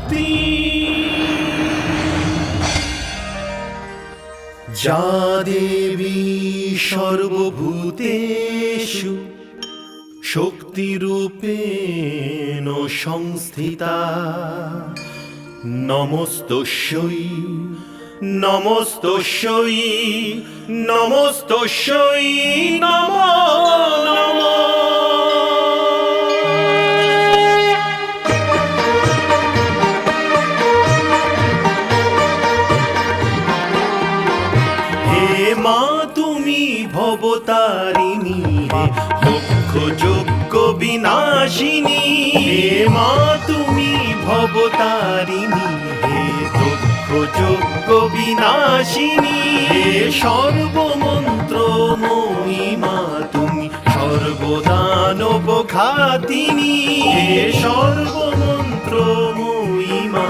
শক্তি যা দেবী সর্বভূতেষু শক্তিরূপেণ সংস্থিতা নমস্তস্যৈ নমস্তস্যৈ নমস্তস্যৈ নমো নমঃ। মা তুমি ভবতারিণী রে দুঃখ যজ্ঞ বিনাশিনী হে মা তুমি ভবতারিণী হে দুঃখ যজ্ঞ বিনাশিনী হে সর্বমন্ত্রময়ী মা তুমি সর্বদানব ঘাতিনী হে সর্বমন্ত্রময়ী মা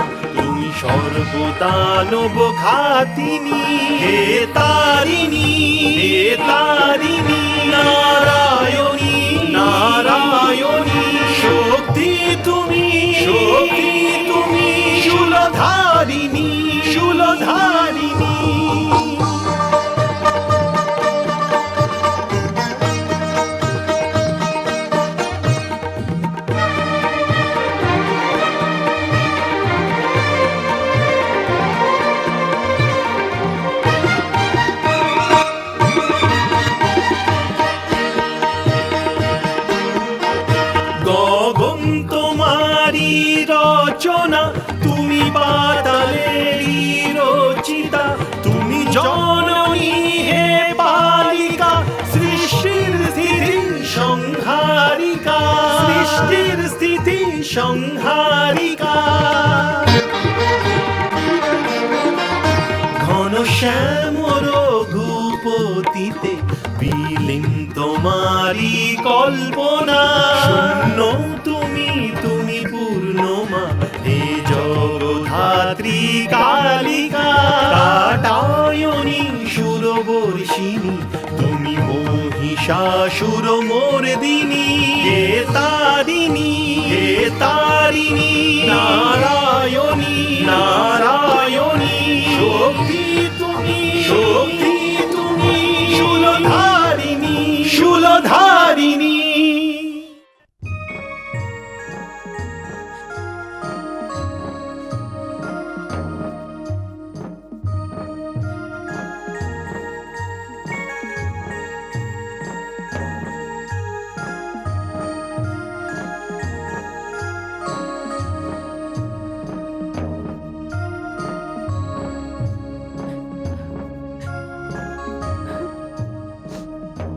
সর্বদানব ঘাতিনী হে তারিণী নারায়ণী নারায়ণী শক্তি তুমি শূলধারিণী শূলধারিণী। রচনা তুমি পাতালেরই রচিতা তুমি জননী হে বালিকা সৃষ্টির স্থিতি সংহারিকা সৃষ্টির স্থিতি সংহারিকা। ঘন শ্যাম রঘুপতিতে বিলীন তোমারি কল্পনা শূন্য তুমি পূর্ণমা হে জগধাত্রী কালিকা কাটায়নী সুরবর্ষিণী তুমি মহিষাসুর মর্দিনী হে তারিণী নারায়ণী নারায়ণী শক্তি তুমি শূলধারিণী শূলধারিণী।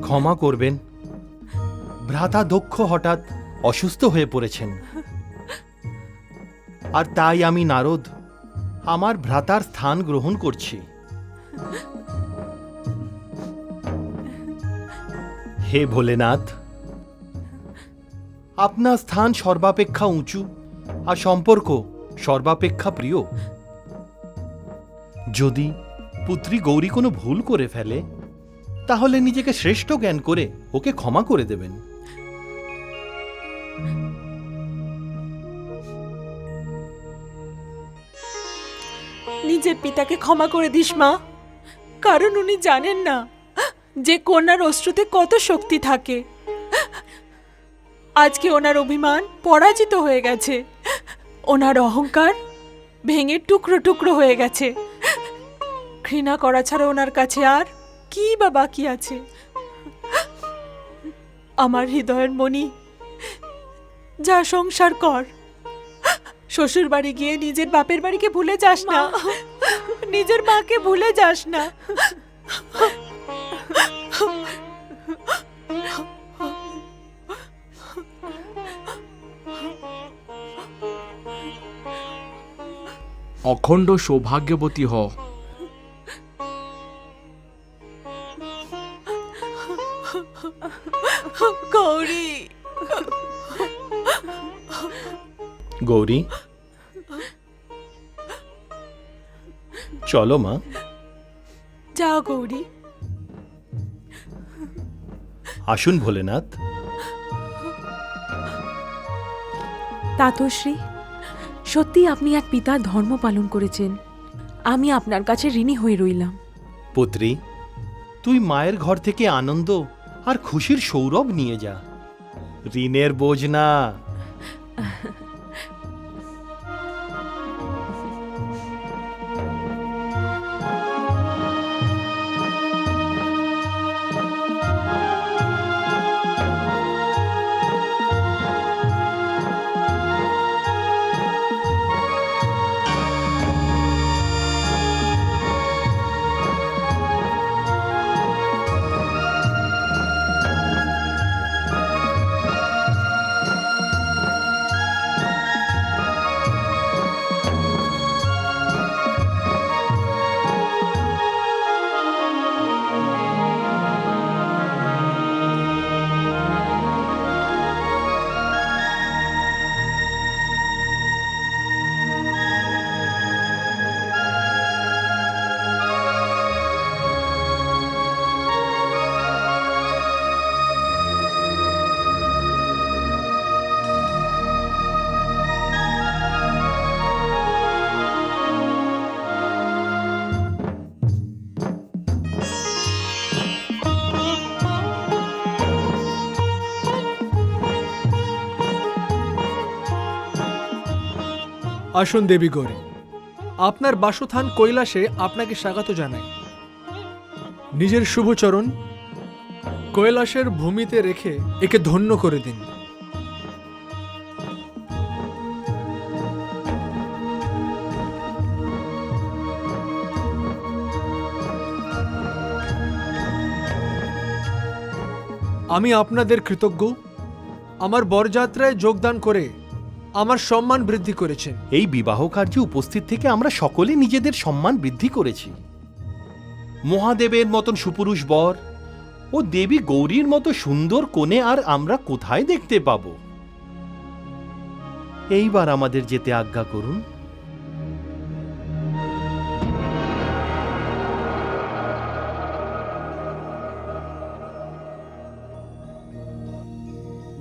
ক্ষমা করবেন, ভ্রাতা দক্ষ হঠাৎ অসুস্থ হয়ে পড়েছেন, আর তাই আমি নারদ আমার ভ্রাতার স্থান গ্রহণ করছি। হে ভোলেনাথ, আপনার স্থান সর্বাপেক্ষা উঁচু আর সম্পর্ক সর্বাপেক্ষা প্রিয়। যদি পুত্রী গৌরী কোনো ভুল করে ফেলে তাহলে নিজেকে শ্রেষ্ঠ জ্ঞান করে ওকে ক্ষমা করে দেবেন। নিজের পিতাকে ক্ষমা করে দিস মা, কারণ উনি জানেন না যে কন্যার অশ্রুতে কত শক্তি থাকে। আজকে ওনার অভিমান পরাজিত হয়ে গেছে, ওনার অহংকার ভেঙে টুকরো টুকরো হয়ে গেছে। ঘৃণা করা ছাড়া ওনার কাছে আর কি বা বাকি আছে? আমার হৃদয়ের মণি, যা সংসার কর, শ্বশুর বাড়ি গিয়ে নিজের বাপের বাড়িকে ভুলে যাস না, নিজের মাকে ভুলে যাস না। অখণ্ড সৌভাগ্যবতী হ। গৌরী, গৌরী, চলো মা। যাও গৌরী। আসুন ভোলেনাথ। তাতশ্রী, সত্যি আপনি এক পিতার ধর্ম পালন করেছেন। আমি আপনার কাছে ঋণী হয়ে রইলাম। পুত্রী, তুই মায়ের ঘর থেকে আনন্দ আর খুশির সৌরভ নিয়ে যা, ঋণের বোঝ না। আসুন দেবী গৌরী, আপনার বাসস্থান কৈলাসে আপনাকে স্বাগত জানাই। নিজের শুভচরণ কৈলাসের ভূমিতে রেখে একে ধন্য করে দিন। আমি আপনাদের কৃতজ্ঞ। আমার বরযাত্রায় যোগদান করে আমার সম্মান বৃদ্ধি করেছেন। এই বিবাহ কার্যে উপস্থিত থেকে আমরা সকলে নিজেদের সম্মান বৃদ্ধি করেছি। মহাদেবের মতন সুপুরুষ বর ও দেবী গৌরীর মতো সুন্দর কনে আর আমরা কোথায় দেখতে পাব? এইবার আমাদের যেতে আজ্ঞা করুন।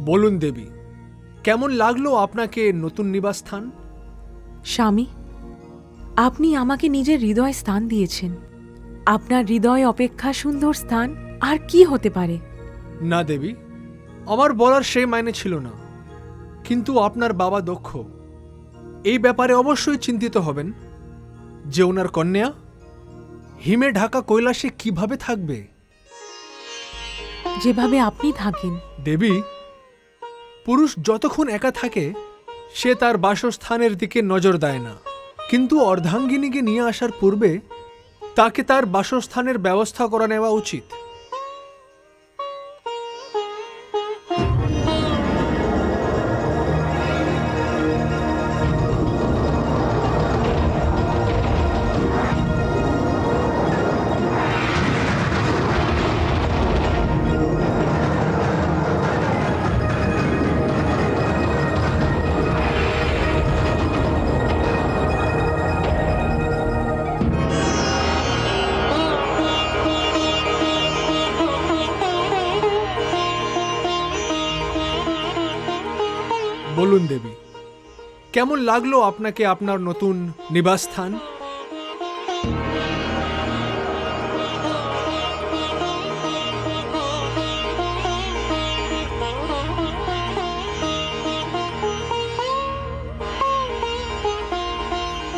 বলুন দেবী, কেমন লাগলো আপনাকে নতুন নিবাসস্থান? স্বামী, আপনি আমাকে নিজের হৃদয় স্থান দিয়েছেন। আপনার হৃদয় অপেক্ষা সুন্দর স্থান আর কি হতে পারে? না দেবী, আমার বলার সেই মাইনে ছিল না। কিন্তু আপনার বাবা দক্ষ এই ব্যাপারে অবশ্যই চিন্তিত হবেন যে ওনার কন্যা হিমে ঢাকা কৈলাসে কিভাবে থাকবে। যেভাবে আপনি থাকেন। দেবী, পুরুষ যতক্ষণ একা থাকে সে তার বাসস্থানের দিকে নজর দেয় না, কিন্তু অর্ধাঙ্গিনীকে নিয়ে আসার পূর্বে তাকে তার বাসস্থানের ব্যবস্থা করে নেওয়া উচিত। বলুন দেবী, কেমন লাগলো আপনাকে আপনার নতুন নিবাসস্থান?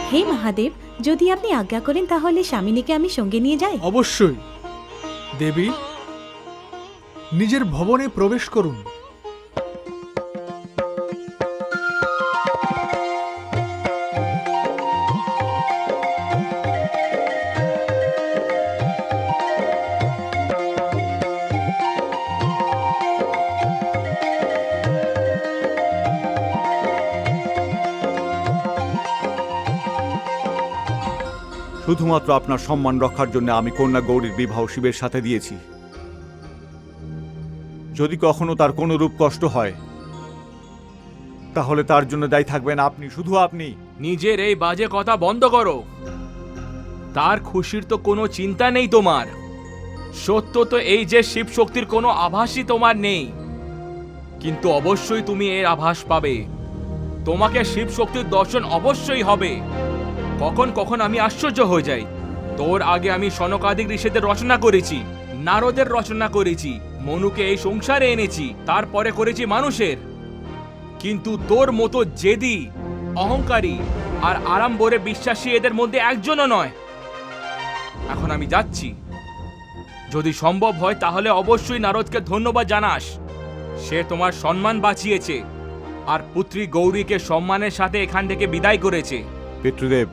হে মহাদেব, যদি আপনি আজ্ঞা করেন তাহলে স্বামিনীকে আমি সঙ্গে নিয়ে যাই। অবশ্যই দেবী, নিজের ভবনে প্রবেশ করুন। শুধুমাত্র আপনার সম্মান রক্ষার জন্য আমি কন্যা গৌরীর বিবাহ শিবের সাথে দিয়েছি। যদি কখনো তার কোনো রূপ কষ্ট হয় তাহলে তার জন্য দায়ী থাকবেন আপনি, শুধু আপনি। নিজের এই বাজে কথা বন্ধ করো। তার খুশির তো কোনো চিন্তা নেই তোমার। সত্য তো এই যে শিব শক্তির কোনো আভাসই তোমার নেই, কিন্তু অবশ্যই তুমি এর আভাস পাবে তোমাকে শিব শক্তির দর্শন অবশ্যই হবে। কখন কখন আমি আশ্চর্য হয়ে যাই। তোর আগে আমি সনকাদিক ঋষিদের রচনা করেছি, নারদের রচনা করেছি, মনুকে এই সংসারে এনেছি, তারপরে করেছি মানুষের। কিন্তু তোর মতো জেদি, অহংকারী আর আড়ম্বরে বিশ্বাসী এদের মধ্যে একজনও নয়। এখন আমি যাচ্ছি। যদি সম্ভব হয় তাহলে অবশ্যই নারদকে ধন্যবাদ জানাস। সে তোমার সম্মান বাঁচিয়েছে আর পুত্রী গৌরীকে সম্মানের সাথে এখান থেকে বিদায় করেছে। পিতৃদেব,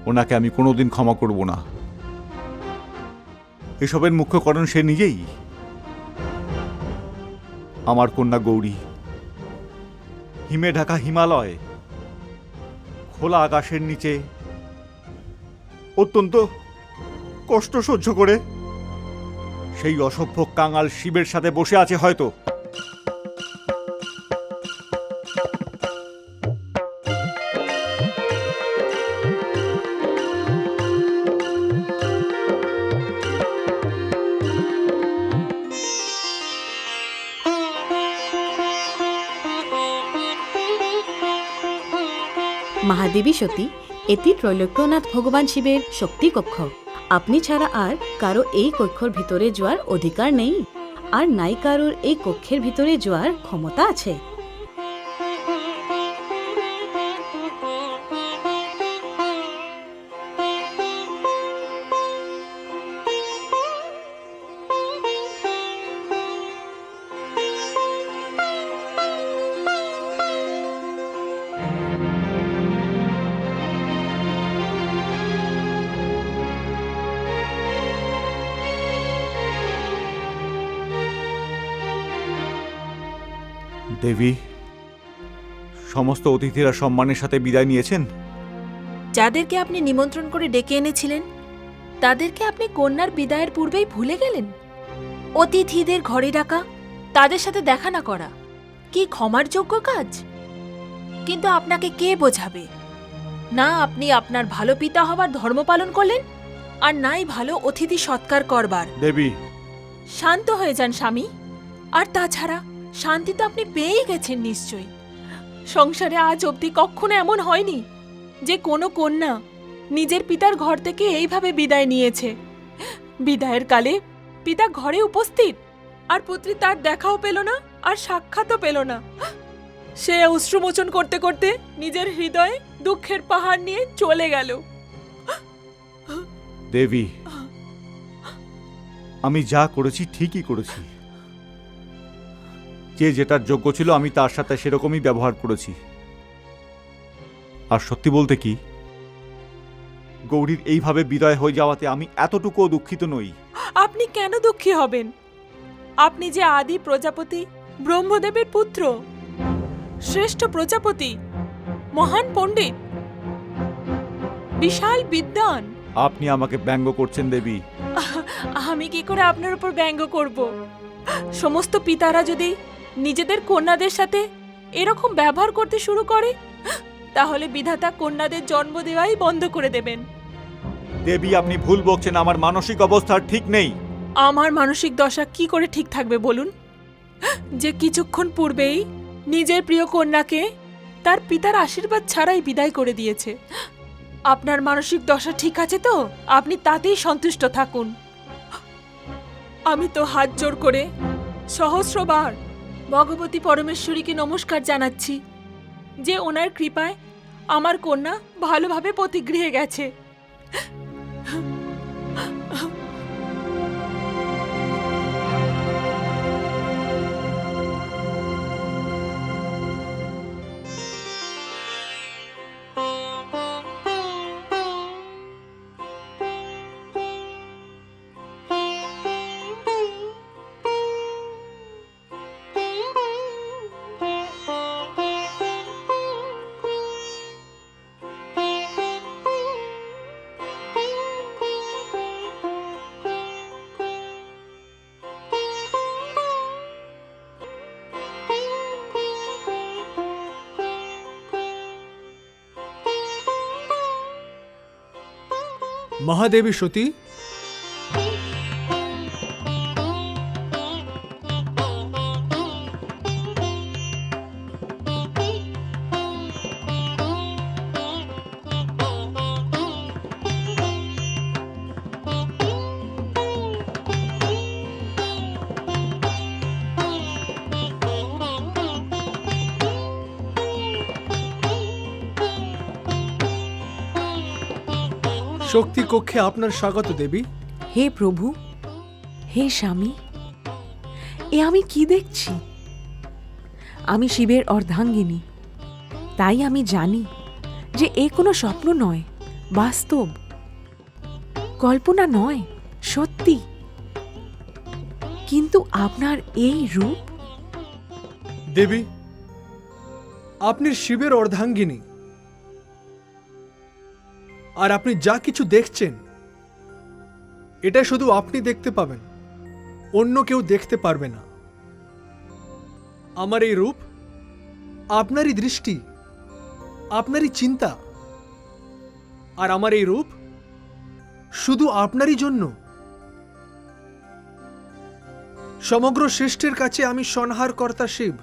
ওনাকে আমি কোনোদিন ক্ষমা করব না। এসবের মুখ্য কারণ সে নিজেই। আমার কন্যা গৌরী হিমে ঢাকা হিমালয়, খোলা আকাশের নিচে অত্যন্ত কষ্ট সহ্য করে সেই অসভ্য কাঙাল শিবের সাথে বসে আছে হয়তো। মহাদেবী সতী, এটি ত্রৈলোক্যনাথ ভগবান শিবের শক্তি কক্ষ। আপনি ছাড়া আর কারো এই কক্ষের ভিতরে যাওয়ার অধিকার নেই, আর নাই কারোর এই কক্ষের ভিতরে যাওয়ার ক্ষমতা আছে। দেবী, সমস্ত অতিথিরা সম্মানের সাথে বিদায় নিয়েছেন। যাদেরকে আপনি নিমন্ত্রণ করে ডেকে এনেছিলেন তাদেরকে আপনি কন্যার বিদায়ের পূর্বেই ভুলে গেলেন। অতিথিদের ঘরে ডাকা, তাদের সাথে দেখা না করা কি ক্ষমার যোগ্য কাজ? কিন্তু আপনাকে কে বোঝাবে? না আপনি আপনার ভালো পিতা হবার ধর্ম পালন করলেন, আর নাই ভালো অতিথি সৎকার করবার। দেবী, শান্ত হয়ে যান স্বামী। আর তাছাড়া শান্তি তো আপনি পেয়েই গেছেন নিশ্চয়ই। সংসারে আজ অবধি কখনো এমন হয়নি যে কোনো কন্যা নিজের পিতার ঘর থেকে এইভাবে বিদায় নিয়েছে। বিদায়ের কালে পিতা ঘরে উপস্থিত, আর পুত্রী তার দেখাও পেল না, আর সাক্ষাৎও পেল না। সে অশ্রুমোচন করতে করতে নিজের হৃদয়ে দুঃখের পাহাড় নিয়ে চলে গেল। দেবী, আমি যা করেছি ঠিকই করেছি। যে যেটার যোগ্য ছিল আমি তার সাথে সেরকমই ব্যবহার করেছি। আর সত্যি বলতে কি, গৌরীর এইভাবে বিদায় হয়ে যাওয়াতে আমি এতটুকুও দুঃখিত নই। আপনি কেন দুঃখী হবেন? আপনি যে আদি প্রজাপতি ব্রহ্মদেবের পুত্র, শ্রেষ্ঠ প্রজাপতি, মহান পণ্ডিত, বিশাল বিদ্বান। আপনি আমাকে ব্যঙ্গ করছেন দেবী। আমি কি করে আপনার উপর ব্যঙ্গ করব? সমস্ত পিতারা যদি নিজেদের কন্যাদের সাথে এরকম ব্যবহার করতে শুরু করে, তাহলে বিধাতা কন্যাদের জন্ম দেওয়াই বন্ধ করে দেবেন। দেবী, আপনি ভুল বকছেন। আমার মানসিক অবস্থা ঠিক নেই। আমার মানসিক দশা কি করে ঠিক থাকবে বলুন? যে কিছুক্ষণ পূর্বেই নিজের প্রিয় কন্যাকে তার পিতার আশীর্বাদ ছাড়াই বিদায় করে দিয়েছে। আপনার মানসিক দশা ঠিক আছে তো? আপনি তাতেই সন্তুষ্ট থাকুন। আমি তো হাত জোড় করে সহস্রবার ভগবতী পরমেশ্বরীকে নমস্কার জানাচ্ছি যে ওনার কৃপায় আমার কন্যা ভালোভাবে পতিগৃহে গেছে। মহাদেবী সতী, শক্তি কক্ষে আপনার স্বাগত দেবী। হে প্রভু, হে স্বামী, এ আমি কি দেখছি? আমি শিবের অর্ধাঙ্গিনী, তাই আমি জানি যে এ কোনো স্বপ্ন নয়, বাস্তব, কল্পনা নয়, সত্যি। কিন্তু আপনার এই রূপ, দেবী, আপনি শিবের অর্ধাঙ্গিনী, আর আপনি যা কিছু দেখছেন এটা শুধু আপনি দেখতে পাবেন, অন্য কেউ দেখতে পারবে না। আমার এই রূপ আপনারই দৃষ্টি, আপনারই চিন্তা, আর আমার এই রূপ শুধু আপনারই জন্য। সমগ্র সৃষ্টির কাছে আমি সংহারকর্তা শিব,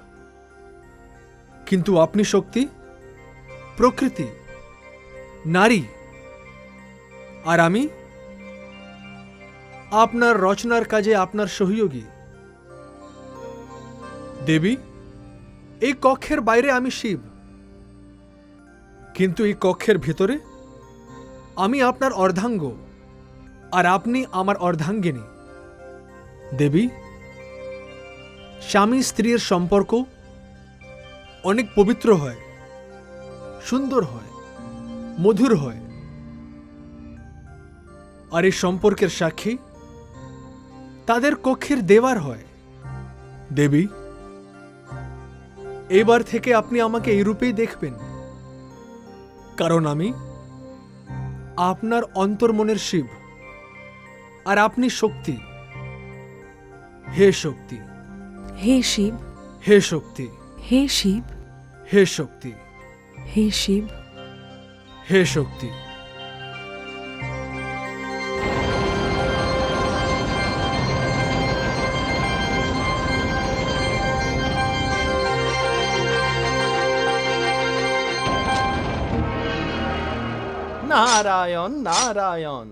কিন্তু আপনি শক্তি, প্রকৃতি, নারী, আর আমি আপনার রচনার কাজে আপনার সহযোগী। দেবী, এই কক্ষের বাইরে আমি শিব, কিন্তু এই কক্ষের ভিতরে আমি আপনার অর্ধাঙ্গ, আর আপনি আমার অর্ধাঙ্গিনী। দেবী, স্বামী স্ত্রীর সম্পর্ক অনেক পবিত্র হয়, সুন্দর হয়, মধুর হয়, আর এই সম্পর্কের সাক্ষী তাদের কক্ষের দেওয়ার হয়। দেবী, এবার থেকে আপনি আমাকে এই রূপেই দেখবেন, কারণ আমি আপনার অন্তর্মনের শিব, আর আপনি শক্তি। হে শক্তি, হে শিব, হে শক্তি, হে শিব, হে শক্তি, হে শিব। হে শক্তি। নারায়ণ নারায়ণ।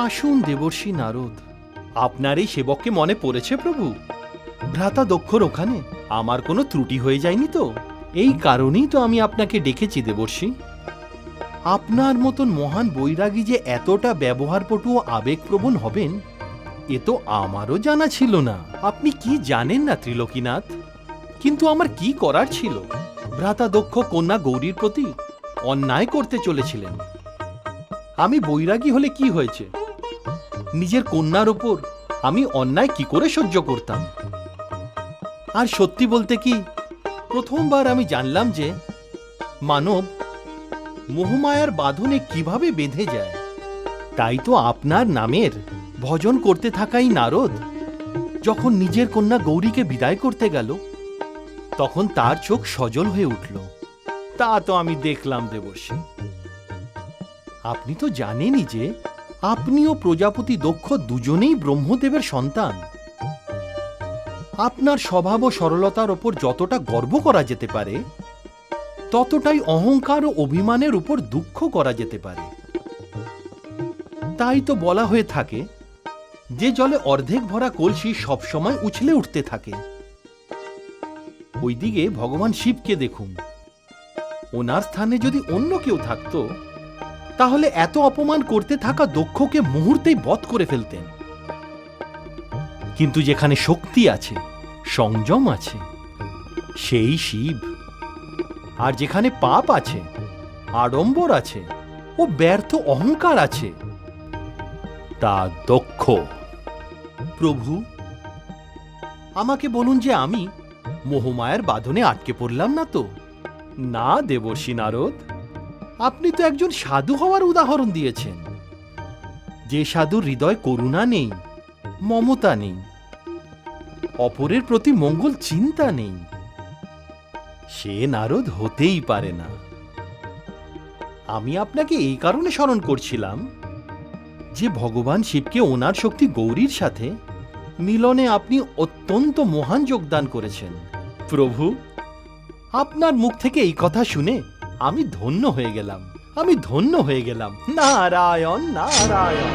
আসুন দেবর্ষি নারদ, আপনার এই সেবককে মনে পড়েছে প্রভু? ভ্রাতা দক্ষর ওখানে আমার কোনো ত্রুটি হয়ে যায়নি তো? এই কারণেই তো আমি আপনাকে ডেকেছি দেবর্ষি। আপনার মতন মহান বৈরাগী যে এতটা ব্যবহারপটু ও আবেগপ্রবণ হবেন এ তো আমারও জানা ছিল না। আপনি কি জানেন না ত্রিলোকীনাথ? কিন্তু আমার কি করার ছিল? ভ্রাতা দক্ষ কন্যা গৌরীর প্রতি অন্যায় করতে চলেছিলেন। আমি বৈরাগী হলে কি হয়েছে? নিজের কন্যার ওপর আমি অন্যায় কি করে সহ্য করতাম? আর সত্যি বলতে কি, প্রথমবার আমি জানলাম যে মানব মোহমায়ার বাঁধনে কিভাবে বেঁধে যায়। তাই তো আপনার নামের ভজন করতে থাকাই নারদ যখন নিজের কন্যা গৌরীকে বিদায় করতে গেল তখন তার চোখ সজল হয়ে উঠল। তা তো আমি দেখলাম দেবর্ষি। আপনি তো জানেনই যে আপনি ও প্রজাপতি দক্ষ দুজনেই ব্রহ্মদেবের সন্তান। আপনার স্বভাব ও সরলতার ওপর যতটা গর্ব করা যেতে পারে ততটাই অহংকার ও অভিমানের উপর দুঃখ করা যেতে পারে। তাই তো বলা হয়ে থাকে যে জলে অর্ধেক ভরা কলসি সবসময় উছলে উঠতে থাকে। ওইদিকে ভগবান শিবকে দেখুন, ওনার স্থানে যদি অন্য কেউ থাকতো তাহলে এত অপমান করতে থাকা দক্ষকে মুহূর্তেই বধ করে ফেলতেন। কিন্তু যেখানে শক্তি আছে, সংযম আছে, সেই শিব। আর যেখানে পাপ আছে, আড়ম্বর আছে ও ব্যর্থ অহংকার আছে, তা দক্ষ। প্রভু, আমাকে বলুন যে আমি মোহমায়ার বাঁধনে আটকে পড়লাম না তো? না দেবর্ষি নারদ, আপনি তো একজন সাধু হওয়ার উদাহরণ দিয়েছেন। যে সাধুর হৃদয় করুণা নেই, মমতা নেই, অপরের প্রতি মঙ্গল চিন্তা নেই, সে নারদ হতেই পারে না। আমি আপনাকে এই কারণে স্মরণ করছিলাম যে ভগবান শিবকে ওনার শক্তি গৌরীর সাথে মিলনে আপনি অত্যন্ত মহান যোগদান করেছেন। প্রভু, আপনার মুখ থেকে এই কথা শুনে আমি ধন্য হয়ে গেলাম, আমি ধন্য হয়ে গেলাম। নারায়ণ নারায়ণ।